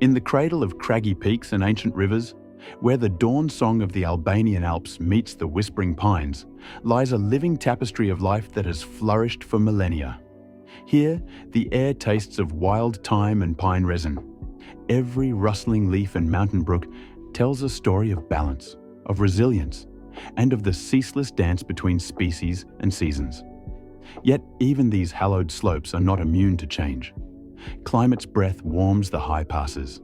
In the cradle of craggy peaks and ancient rivers, where the dawn song of the Albanian Alps meets the whispering pines, lies a living tapestry of life that has flourished for millennia. Here, the air tastes of wild thyme and pine resin. Every rustling leaf and mountain brook tells a story of balance, of resilience, and of the ceaseless dance between species and seasons. Yet even these hallowed slopes are not immune to change. Climate's breath warms the high passes.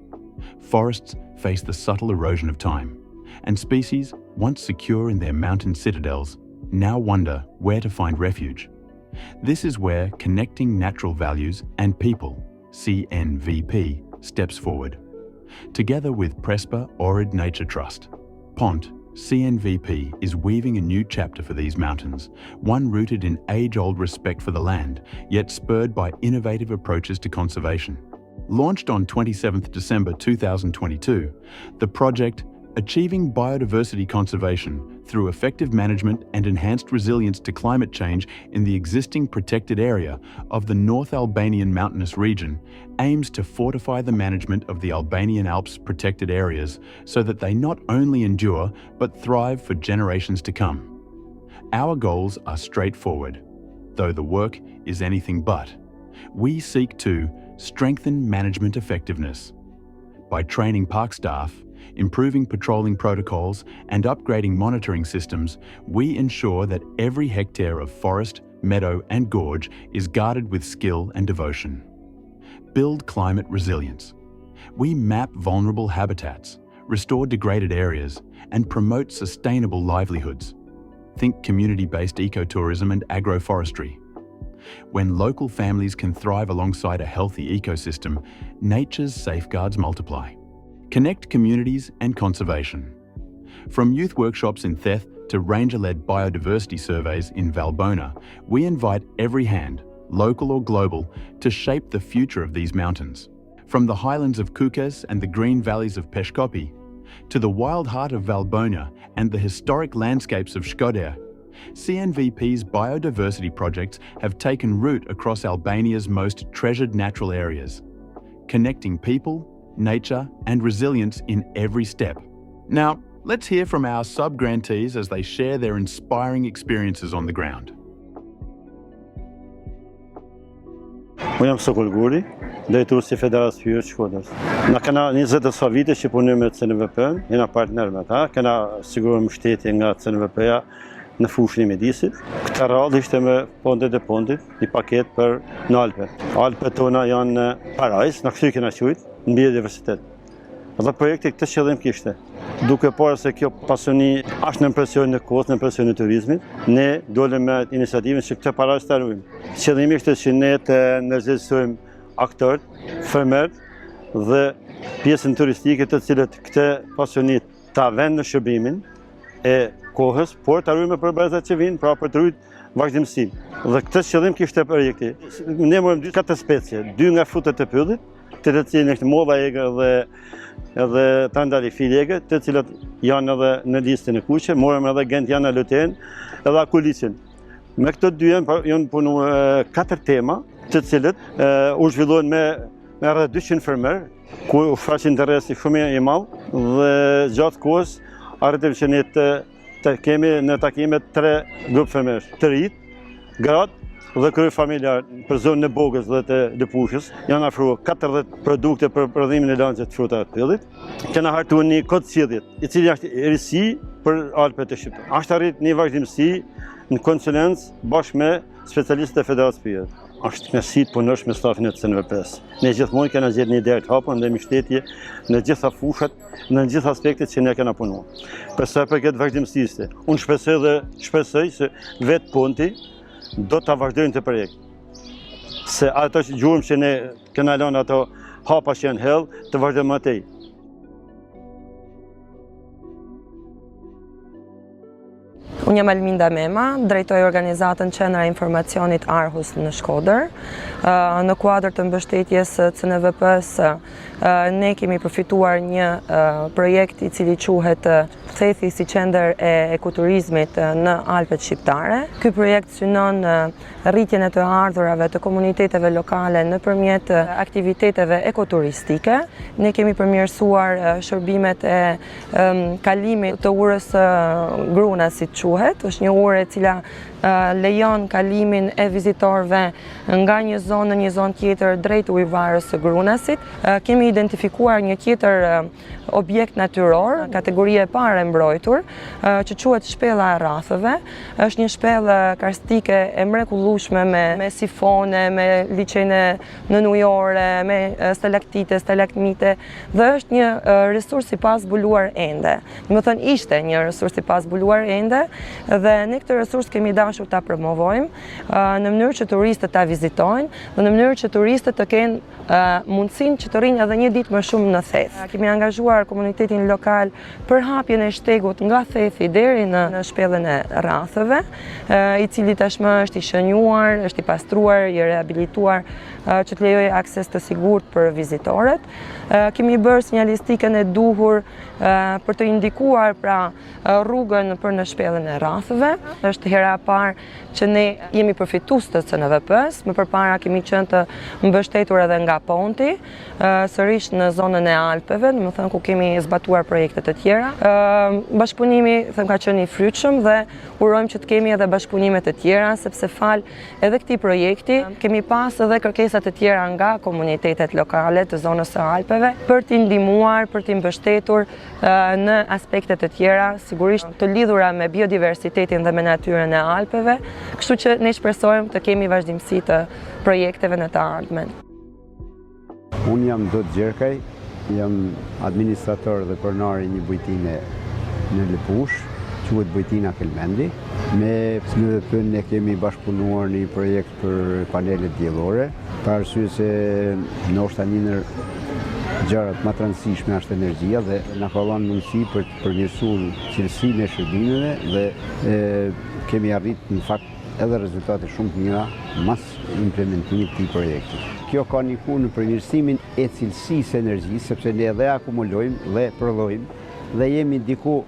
Forests face the subtle erosion of time, and species, once secure in their mountain citadels, now wonder where to find refuge. This is where Connecting Natural Values and People, CNVP, steps forward. Together with Prespa Ohrid Nature Trust, PONT, CNVP is weaving a new chapter for these mountains, one rooted in age-old respect for the land, yet spurred by innovative approaches to conservation. Launched on 27 December 2022, the project, Achieving Biodiversity Conservation through Effective Management and Enhanced Resilience to Climate Change in the Existing Protected Area of the North Albanian Mountainous Region, aims to fortify the management of the Albanian Alps protected areas so that they not only endure but thrive for generations to come. Our goals are straightforward, though the work is anything but. We seek to strengthen management effectiveness by training park staff, improving patrolling protocols, and upgrading monitoring systems. We ensure that every hectare of forest, meadow, and gorge is guarded with skill and devotion. Build climate resilience. We map vulnerable habitats, restore degraded areas, and promote sustainable livelihoods. Think community-based ecotourism and agroforestry. When local families can thrive alongside a healthy ecosystem, nature's safeguards multiply. Connect communities and conservation. From youth workshops in Theth to ranger-led biodiversity surveys in Valbona, we invite every hand, local or global, to shape the future of these mountains. From the highlands of Kukes and the green valleys of Peshkopi, to the wild heart of Valbona and the historic landscapes of Shkodër, CNVP's biodiversity projects have taken root across Albania's most treasured natural areas, connecting people, nature, and resilience in every step. Now, let's hear from our sub-grantees as they share their inspiring experiences on the ground. Unë jam Sokol Guri, drejtuesi i Federatës Hyjës Shkodrës. Na kena 20 sa vite që punojmë me CNVP-n, jena partner me ata, kena siguruar mbështetje nga CNVP-ja në fushën e mjedisit. Këtë radhë ishte me pontet e pontit, një paket për në Alpe. Alpet tona janë në parajs, në kështu kena qujt, në biodiversitet. Dhe projekti këtë qëllim kishte. Duke parë se kjo pasoni është në impresion në kohës, në impresion në turizmit, ne dolem me iniciativën që këtë parajs të arrujmë. Qëllimi ishte që ne të nërgjithësojmë aktorët, fermerët dhe pjesën turistike të cilët këtë pasionit ta vend në shërbimin e kohës, por të arrujme për barazat që vinë, pra për të rujt vazhdimësi. Dhe këtë qëllim kishte projekti. Ne morëm 4 specie, 2 nga frutet e pyllit, të cilën është mova egër edhe trandafili egër, të cilat janë edhe në listën e kuqe, morëm edhe gentiana luten edhe akulicin. Me këto 2 janë punu 4 tema, të cilët u zhvilluan me rreth 200 fermer, ku u shfaqin interesi shumë i madh dhe gjatë kohës arritëm që ne të kemi në takimet 3 grupë fermerësh, të rit, gratë dhe krye familjar për zonën e Bogës dhe të Lëpushës. Janë afruar 40 produkte për prodhimin e lancet të frutave të pyllit. Kena hartuar një kod sjelljet, i cili është risi për Alpet e Shqipërisë. Është arrit një vazhdimësi në konsulencë bashkë me specialistët e Federatës Hyjës. Është kënaqësi të punosh me stafin e CNVP-s. Ne gjithmonë kena gjetur një derë të hapur dhe mbështetje në gjitha fushat, në gjitha aspektet që ne kena punuar. Për sa i përket vazhdimësisë, unë shpresoj se vetë ponti do ta vazhdojnë të projekt. Se ato që gjurëm që ne kena lënë ato hapa që janë hell, të vazhdojmë atij. Unë jam Alminda Mema, drejtoj organizatën Qendra e Informacionit Arhus në Shkodër. Në kuadër të mbështetjes CNVP-s, ne kemi përfituar një projekt i cili quhet Thethi si qendër e ekoturizmit në Alpet Shqiptare. Ky projekt synon rritjen e të ardhurave të komuniteteve lokale nëpërmjet aktiviteteve ekoturistike. Ne kemi përmirësuar shërbimet e kalimit të urës Gruna, si quhet. Është një urë e cila lejon kalimin e vizitorëve nga një zonë në një zonë tjetër drejt ujëvarës së Grunasit. Kemi identifikuar një tjetër objekt natyror, kategoria e parë e mbrojtur, që quhet Shpella e Rrafëve. Është një shpellë karstike e mrekullueshme me sifone, me liçene nënujore, me stalaktite, stalagmite, dhe është një resurs i pazbuluar ende. Domethënë ishte një resurs i pazbuluar ende dhe ne këtë resurs kemi dashur ta promovojmë në mënyrë që turistët ta vizitojnë dhe në mënyrë që turistët të kenë mundësinë që të rrinë edhe një ditë më shumë në Theth. Kemi angazhuar komunitetin lokal për hapjen e shtegut nga Thethi deri në Shpellën e Rrafëve, i cili tashmë është i shënjuar, është i pastruar, i rehabilituar, që të lejojë akses të sigurt për vizitorët. Kemi bërë sinjalistikën e duhur për të indikuar pra rrugën për në Shpellën e Rrafëve. Është hera e parë që ne jemi përfitues të CNVP-s, më përpara kemi qenë të mbështetur edhe nga Ponti, sërish në zonën e Alpeve, domethënë ku kemi zbatuar projekte të tjera. Bashkëpunimi ka qenë i frytshëm dhe urojmë që të kemi edhe bashkëpunime të tjera, sepse fal edhe këtij projekti kemi pas edhe kërkesa të tjera nga komunitetet lokale të zonës së Alpeve për t'i ndihmuar, për t'i mbështetur në aspekte të tjera, sigurisht të lidhura me biodiversitetin dhe me natyrën e Alpeve, kështu që ne shpresojmë të kemi vazhdimsi të projekteve në të ardhmen. Unë jam Dot Gjerkaj, jam administrator dhe pronar i një bujtine në Lepush, quhet Bujtina Kelmendi. Me CNVP-n ne kemi bashkëpunuar në një projekt për panelet diellore, për arsye se ndoshta një ndër gjërat më të rëndësishme është energjia dhe na ka dhënë mundësi për të përmirësuar cilësinë e shërbimeve dhe kemi arritur në fakt edhe rezultate shumë të mira mas implementimit të këtij projekti. Kjo ka ndikuar në përmirësimin e cilësisë së energjisë, sepse ne edhe akumulojmë dhe prodhojmë dhe jemi diku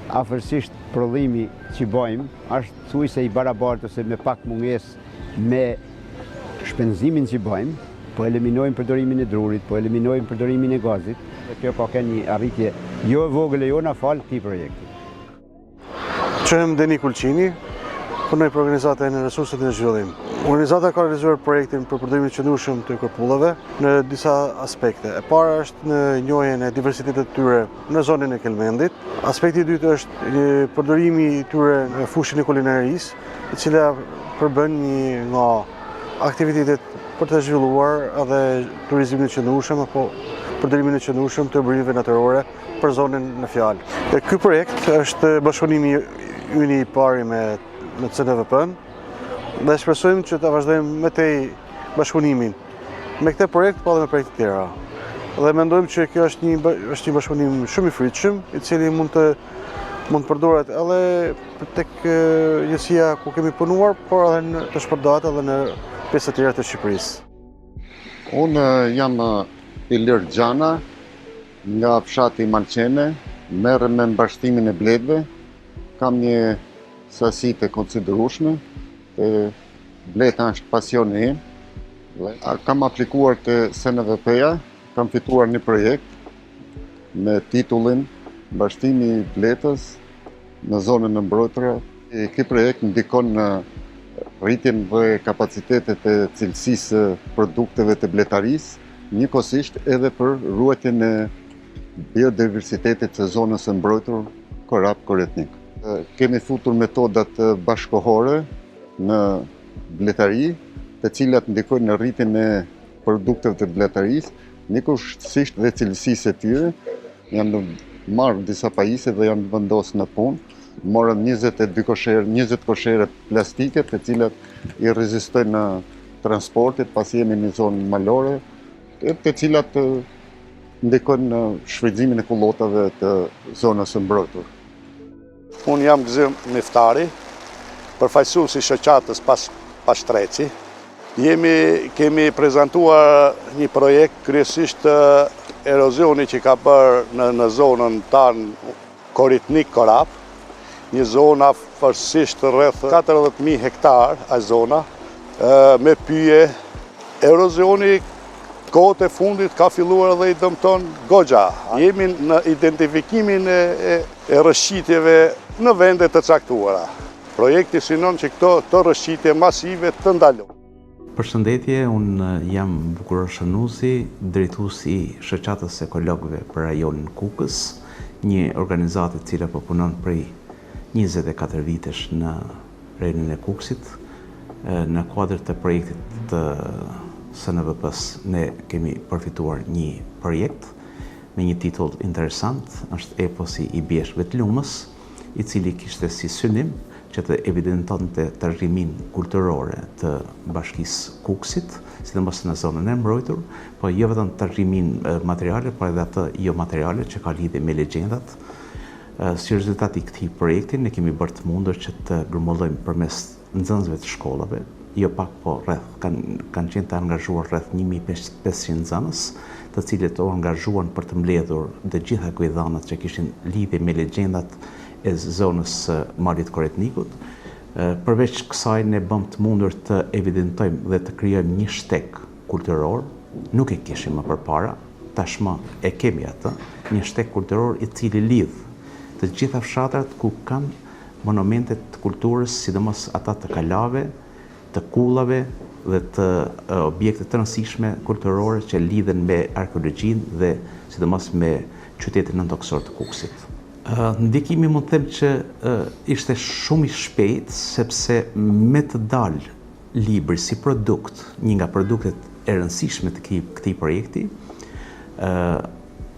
afërsisht prodhimi që bëjmë është thuajse i barabartë ose me pak mungesë me shpenzimin që bëjmë, po eliminojmë përdorimin e drurit, po eliminojmë përdorimin e gazit. Dhe kjo ka një arritje jo e vogël e jo na fal këtij projekti. Quhem Deni Kulqini, punoj për organizatën e resurset në zhvillim. Organizata ka realizuar projektin për përdorimin e qëndrueshëm të korpullave në disa aspekte. E para është në njohjen e diversitetit të tyre në zonën e Kelmendit. Aspekti i dytë është përdorimi i tyre në fushën e kulinarisë, e cila përbën një nga aktivitetet për të zhvilluar edhe turizmin e qëndrueshëm apo përdorimin e qëndrueshëm të bërjeve natyrore për zonën në fjalë. Ky projekt është bashkëpunimi ynë i parë me CNVP-n dhe shpresojmë që të vazhdojmë me tej bashkëpunimin me këtë projekt, po edhe me projekte tjera. Dhe mendojmë që kjo është një bashkëpunim shumë i frytshëm, i cili mund të përdoret edhe tek njësia ku kemi punuar, por edhe të shpërndahet edhe në pjesë të tjera të Shqipërisë. Unë jam Ilir Gjana, nga fshati Malqene, merrem me mbashtimin e bletëve, kam një sasi të konsiderueshme, bleta është pasioni im. Kam aplikuar të CNVP-ja, kam fituar një projekt me titullin Mbashtimi i bletës në zonën e mbrojtura. Ky projekt ndikon në rritjen dhe kapacitetet e cilësisë së produkteve të bletarisë, njëkohësisht edhe për ruajtjen e biodiversitetit të zonës së mbrojtur Korap-Koretnik. Kemi futur metodat bashkohore në bletari, të cilat ndikojnë në rritjen e produkteve të bletarisë, njëkohësisht dhe cilësisë e tyre. Janë marrë disa pajisje dhe janë vendosur në punë. Morëm 20 koshere plastike, të cilat i rezistojnë transportit, pasi jemi në zonë malore, të cilat ndikojnë në shfrytëzimin e kullotave të zonës së mbrojtur. Unë jam Gzim Miftari, përfaqësuesi i shoqatës Pashtreci. Kemi prezantuar një projekt kryesisht erozioni që ka bërë në zonën tanë Koritnik Korap, një zona fërsisht rreth 40.000 hektar a zona, me pyje. Erosioni kohët e fundit ka filluar dhe i dëmton goxha. Jemi në identifikimin e rrëshqitjeve në vende të caktuara. Projekti synon që këto rrëshqitje masive të ndalojnë. Përshëndetje, unë jam Bukuror Shanusi, drejtuesi i Shoqatës Ekologëve për rajonin Kukës, një organizatë e cila po punon prej 24 vitesh në rajonin e Kukësit. Në kuadër të projektit të SNVP-s ne kemi përfituar një projekt me një titull interesant, është eposi i bjeshkëve të lumës, i cili kishte si synim që të evidentonte trashëgiminë kulturore të bashkisë Kukësit, sidomos në zonën e mbrojtur, po jo vetëm trashëgiminë materiale, por edhe atë jo materiale që ka lidhje me legjendat. Si rezultat i këtij projekti ne kemi bërë të mundur që të grumullojmë përmes nxënësve të shkollave, jo pak po kanë qenë të angazhuar rreth 1500 nxënës, të cilët u angazhuan për të mbledhur të gjitha kujdhanat që kishin lidhje me legjendat e zonës Malit Koretnikut. Përveç kësaj ne bëm të mundur të evidentojmë dhe të krijojmë një shtek kulturor, nuk e kishim më përpara, tashmë e kemi atë, një shtek kulturor i cili lidh të gjitha fshatrat ku kanë monumentet të kulturës, sidomos ata të kalave, të kullave dhe të objekte të rëndësishme kulturore që lidhen me arkeologjinë dhe sidomos me qytetin nëntoksor të Kukësit. Ndikimi mund të them që ishte shumë i shpejt, sepse me të dalë libri si produkt, një nga produktet e rëndësishme të këtij projekti,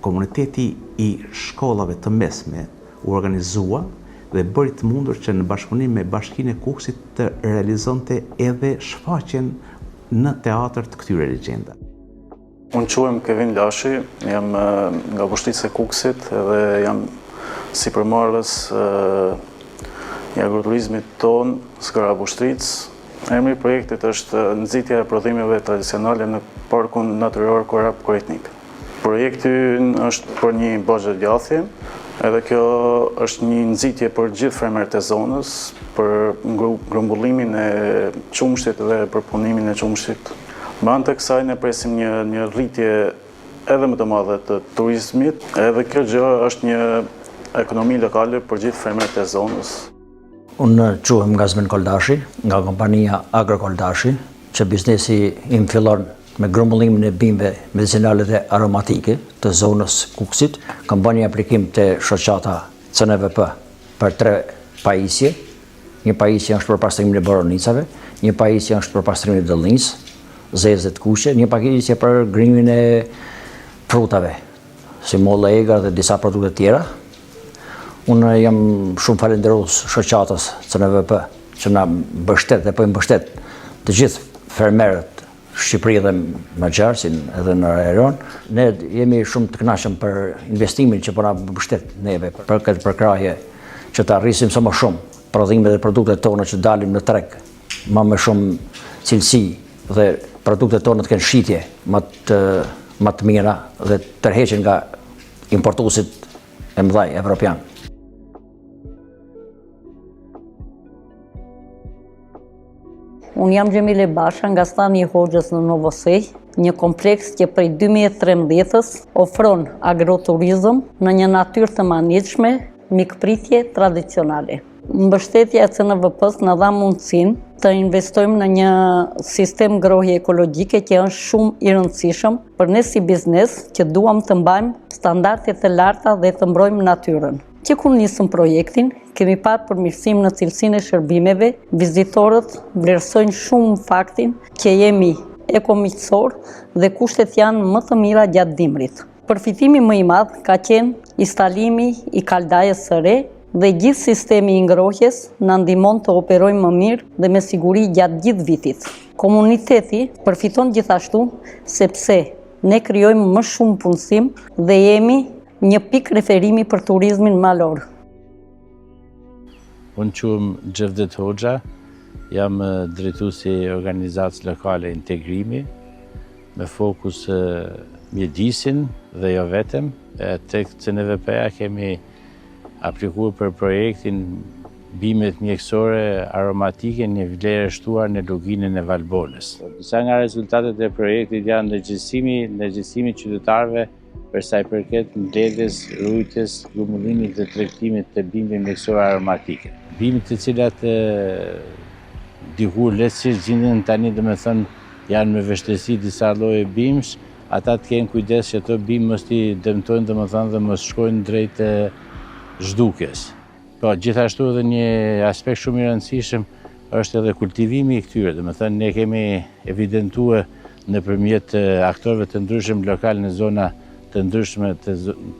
komuniteti i shkollave të mesme u organizua dhe bëri të mundur që në bashkëpunim me Bashkinë e Kukësit të realizonte edhe shfaqjen në teatr të këtyre legjendave. Unë quhem Kevin Lashi, jam nga Vushtrica e Kukësit dhe jam si përmarrës i agroturizmit ton Skëra Vushtricë. Emri i projektit është nxitja e prodhimeve tradicionale në Parkun Natyror Korap Koretnik. Projekti është për një bozhë djathje, edhe kjo është një nxitje për gjithë fermerët e zonës, për grumbullimin e qumshtit dhe për punimin e qumshtit. Me anë të kësaj ne presim një rritje edhe më të madhe të turizmit, edhe kjo gjë është një ekonomi lokale për gjithë fermerët e zonës. Unë quhem Gazmin Koldashi, nga kompania Agro Koldashi, që biznesi im fillon me grumbullimin e bimëve medicinale dhe aromatike të zonës Kukësit. Kam bërë një aplikim të shoqata CNVP për 3 pajisje. Një pajisje është për pastrimin e boronicave, një pajisje është për pastrimin e dëllins, zezë të kuqe, një pajisje për grimimin e frutave, si mollë egra dhe disa produkte tjera. Unë jam shumë falenderues shoqatës CNVP që na mbështet dhe po i mbështet të gjithë fermerët Shqipëri dhe Magjarasin edhe në rajon. Ne jemi shumë të kënaqur për investimin që po na mbështet neve për këtë përkrahje që të arrisim sa më shumë prodhimet dhe produktet tona që dalim në treg më shumë cilësi dhe produktet tona të kenë shitje më të mira dhe tërheqen nga importuesit e mëdhej evropian. Unë jam Gjemile Basha nga stani i Hoxhës në Novosej, një kompleks që prej 2013-ës ofron agroturizëm në një natyrë të manitshme, mikpritje tradicionale. Mbështetja e CNVP-s na dha mundësinë të investojmë në një sistem grohje ekologjike që është shumë i rëndësishëm për ne si biznes që duam të mbajmë standardet e larta dhe të mbrojmë natyrën. Që kur nisëm projektin, kemi parë përmirësim në cilësinë e shërbimeve, vizitorët vlerësojnë shumë faktin që jemi ekomiqësor dhe kushtet janë më të mira gjatë dimrit. Përfitimi më i madh ka qenë instalimi i kaldajës së re dhe gjithë sistemi i ngrohjes na ndihmon të operojmë më mirë dhe me siguri gjatë gjithë vitit. Komuniteti përfiton gjithashtu sepse ne krijojmë më shumë punësim dhe jemi një pikë referimi për turizmin malor. Unë quhem Gjevdet Hoxha, jam drejtuesi i organizatës lokale Integrimi, me fokus mjedisin dhe jo vetëm. Tek CNVP-ja kemi aplikuar për projektin bimet mjekësore aromatike në vlerë shtuar në luginën e Valbonës. Disa nga rezultatet e projektit janë ndërgjegjësimi qytetarëve për sa i përket mbledhjes, rujtjes, grumbullimit dhe tregtimit të bimëve mjekësore aromatike. Bimët të cilat dikur lehtësisht gjenden tani janë me vështirësi disa lloje bimësh, ata të kenë kujdes që ato bimë mos i dëmtojnë dhe mos shkojnë drejt zhdukjes. Po, gjithashtu edhe një aspekt shumë i rëndësishëm është edhe kultivimi i këtyre. Ne kemi evidentuar nëpërmjet aktorëve të ndryshëm lokal në zona të ndryshme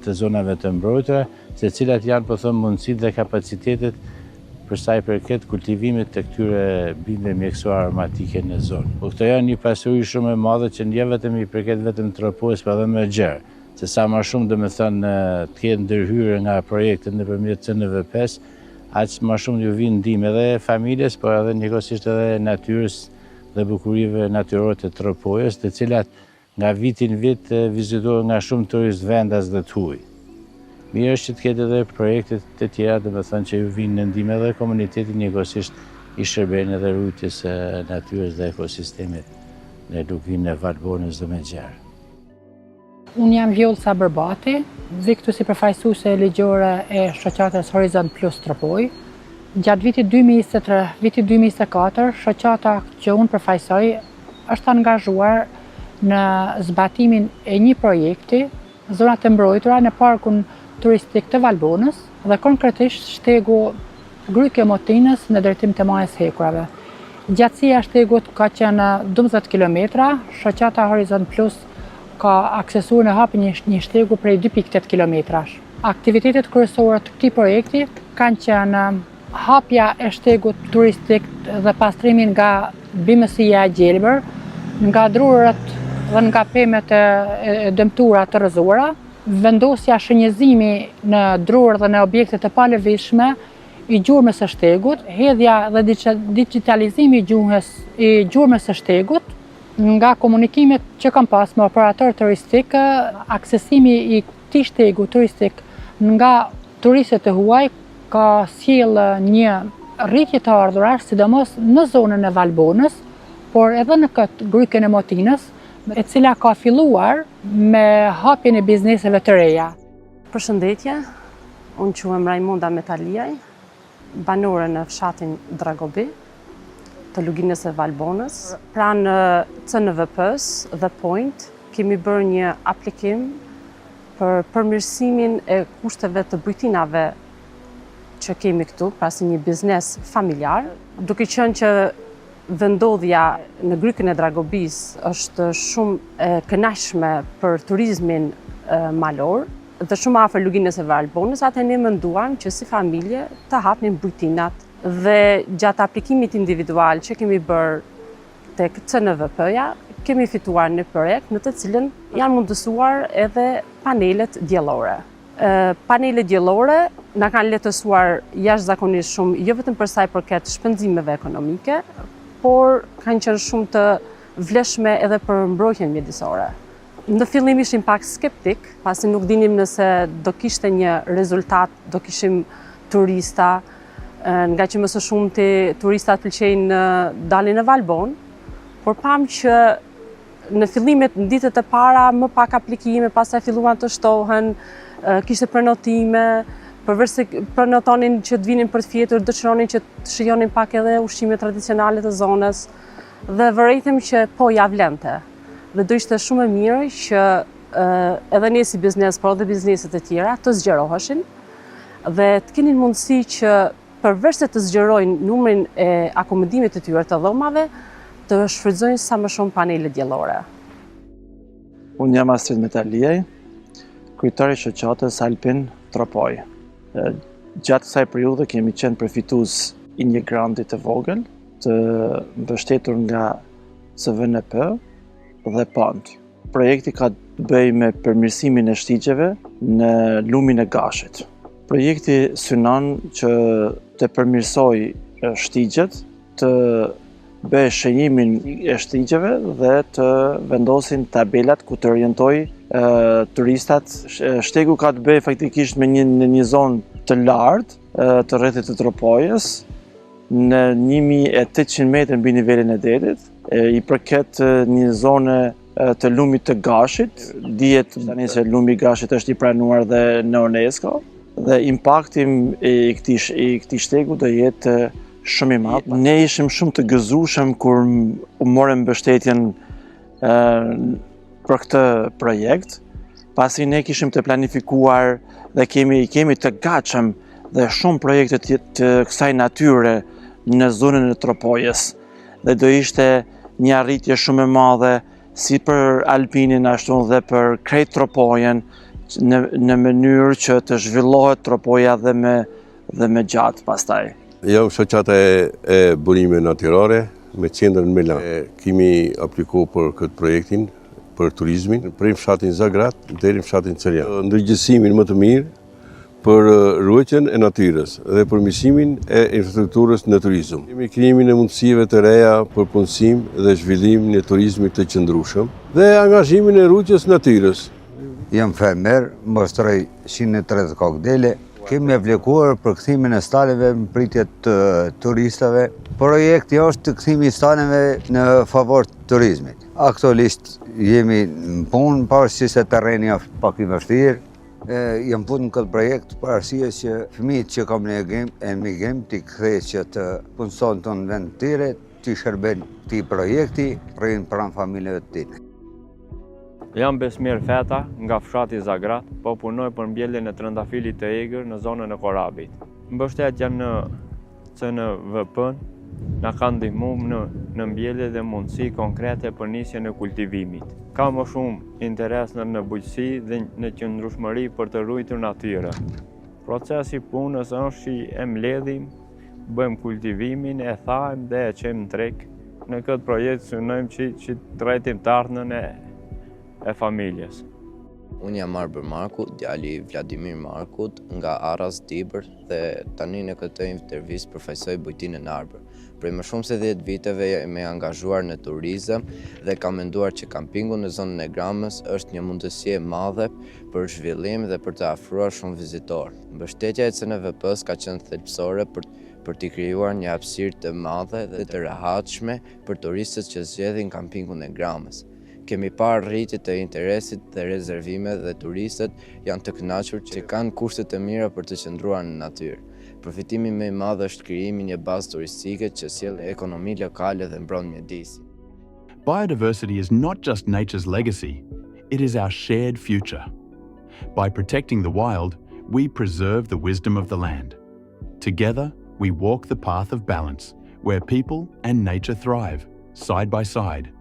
të zonave të mbrojtura, se cilat janë mundësitë dhe kapacitetet për sa i përket kultivimit të këtyre bimëve mjekësore aromatike në zonë. Po këto janë një pasuri shumë e madhe që jo vetëm i përket vetëm tropojës, por edhe më gjerë. Se sa më shumë të ketë ndërhyrë nga projektet nëpërmjet CNV5, aq më shumë ju vijnë ndihmë edhe familjes, por edhe njëkohësisht edhe natyrës dhe bukurive natyrore të tropojës, të cilat nga viti në vit vizitohen nga shumë turistë vendas dhe të huaj. Mirë është që të ketë edhe projekte të tjera, që ju vinë në ndihmë edhe komuniteti njëkohësisht i shërbejnë edhe rujtjes së natyrës dhe ekosistemit në luginën e Valbonës dhe Mexher. Unë jam Vjollë Sabërbati, vi këtu si përfaqësuese ligjore e shoqatës Horizont Plus Tropoj. Gjatë vitit 2023-2024, shoqata që unë përfaqësoj është angazhuar në zbatimin e një projekti, zonat e mbrojtura në parkun turistik të Valbonës dhe konkretisht shtegu Gryke Motinës në drejtim të Majës Hekurave. Gjatësia shtegut ka qenë 12 km, shoqata Horizont Plus ka aksesuar në hapjen e një shtegu prej 2.8 km. Aktivitetet kryesore të këtij projekti kanë qenë hapja e shtegut turistik dhe pastrimi nga bimësia e gjelbër, nga drurët dhe nga pemet e dëmtuara të rrëzuara, vendosja shënjezimi në drurë dhe në objekte të palëvizshme i gjurmës së shtegut, hedhja dhe digitalizimi i gjurmës së shtegut, nga komunikimet që kam pas me operator turistik, aksesimi i këtij shtegu turistik nga turistët e huaj ka sjell një rritje të ardhurash, sidomos në zonën e Valbonës, por edhe në këtë Grykën e Motinës, e cila ka filluar me hapjen e bizneseve të reja. Përshëndetje, unë quhem Raimonda Metaliaj, banore në fshatin Dragobi, të luginës e Valbonës. Pranë CNV-s dhe Point, kemi bërë një aplikim për përmirësimin e kushteve të bujtinave që kemi këtu, pra si një biznes familjar, duke qenë që vendodhja në Grykën e Dragobis është shumë e kënaqshme për turizmin malor dhe shumë afër luginës e Valbonës, atë ne menduam që si familje të hapnin bujtinat. Dhe gjatë aplikimit individual që kemi bërë tek CNV-ja, kemi fituar një projekt në të cilën janë mundësuar edhe panelet diellore. Panelet diellore na kanë lehtësuar jashtëzakonisht shumë, jo vetëm për sa i përket shpenzimeve ekonomike, por kanë qenë shumë të vlefshme edhe për mbrojtjen mjedisore. Në fillim ishim pak skeptik, pasi nuk dinim nëse do kishte një rezultat, do kishim turista, nga që më së shumti turistat pëlqejnë dalin në Valbon, por pam që në fillimet, në ditët e para, më pak aplikime, pastaj filluan të shtohen, kishte prenotime, përveç se prenotonin që të vinin për të fjetur, dëshironin që të shijonin pak edhe ushqime tradicionale të zonës, dhe vërejtëm që po ja vlente. Dhe do ishte shumë e mirë që edhe ne si biznes, por edhe bizneset e tjera, të zgjeroheshin dhe të kenin mundësi që përveç se të zgjerojnë numrin e akomodimit të tyre të dhomave, të shfrytëzojnë sa më shumë panele diellore. Unë jam Astrid Metaliaj, kryetari i shoqatës Alpin Tropoj. Gjatë kësaj periudhe kemi qenë përfitues i një granti të vogël, të mbështetur nga CVNP dhe Pont. Projekti ka të bëjë me përmirësimin e shtigjeve në lumin e Gashit. Projekti synon që të përmirësoj shtigjet, të bëjë shënjimin e shtigjeve dhe të vendosin tabelat ku të orientoj turistat. Shtegu ka të bëjë faktikisht me një zonë të lartë të rrethit të Tropojës, në 1800 metrë mbi nivelin e detit, i përket një zone të lumit të Gashit. Dihet tani se lumi i Gashit është i pranuar dhe në UNESCO, dhe impakti i këtij shtegu do jetë shumë i madh. Ne ishim shumë të gëzueshëm kur u morëm mbështetjen për këtë projekt, pasi ne kishim të planifikuar dhe kemi të gatshëm dhe shumë projekte të kësaj natyre në zonën e Tropojës, dhe do ishte një arritje shumë e madhe si për Alpinin ashtu dhe për krejt Tropojën, në mënyrë që të zhvillohet Tropoja dhe me gjatë pastaj. Jam shoqata e burimeve natyrore me qendrën Milan. Kemi aplikuar për këtë projektin për turizmin, prej fshatin Zagrat deri në fshatin Cerjan. Ndërgjegjësimin më të mirë për ruajtjen e natyrës dhe përmirësimin e infrastrukturës në turizëm. Kemi krijimin e mundësive të reja për punësim dhe zhvillimin e turizmit të qëndrueshëm dhe angazhimin e ruajtjes natyrës. Jam fermer, mostroj 130 kokdele. Kemi aplikuar për kthimin e staleve në pritje të turistave. Projekti është të kthimi i staleve në favor të turizmit. Aktualisht jemi në punë, pavarësisht se terreni është pak i vështirë. Jam punë në këtë projekt për arsye që fëmijët që kam në emigrim t'i kthej që të punëson të në vend të tjere, t'i shërben këtij projekti, rrinë pranë familjeve të tij. Jam Besmir Feta nga fshati Zagrat, po punoj për mbjelljen e trëndafilit të egër në zonën e Korabit. Mbështetja në CNVP na ka ndihmuar në mbjellje dhe mundësi konkrete për nisjen e kultivimit. Ka më shumë interes në bujqësi dhe në qëndrueshmëri për të ruajtur natyrën. Procesi punës është që e mbledhim, bëjmë kultivimin, e thajmë dhe e çejmë në treg. Në këtë projekt synojmë që të rritim të ardhmen e familjes. Unë jam Arbër Marku, djali i Vladimir Markut nga Arras Dibër, dhe tani në këtë intervistë përfaqësoj bujtinë në Arbër. Prej më shumë se 10 viteve me angazhuar në turizëm dhe kam menduar që kampingu në zonën e Gramës është një mundësi e madhe për zhvillim dhe për të afruar shumë vizitorë. Mbështetja e CNVP-s ka qenë thelbësore për t'i krijuar një hapësirë të madhe dhe të rehatshme për turistët që zgjedhin kampingun e Gramës. Kemi parë rritje të interesit dhe rezervime dhe turistët janë të kënaqur që kanë kushte të mira për të qëndruar në natyrë. Përfitimi më i madh është krijimi një bazë turistike që sjell ekonomi lokale dhe mbron mjedisin. Biodiversity is not just nature's legacy, it is our shared future. By protecting the wild, we preserve the wisdom of the land. Together, we walk the path of balance, where people and nature thrive, side by side.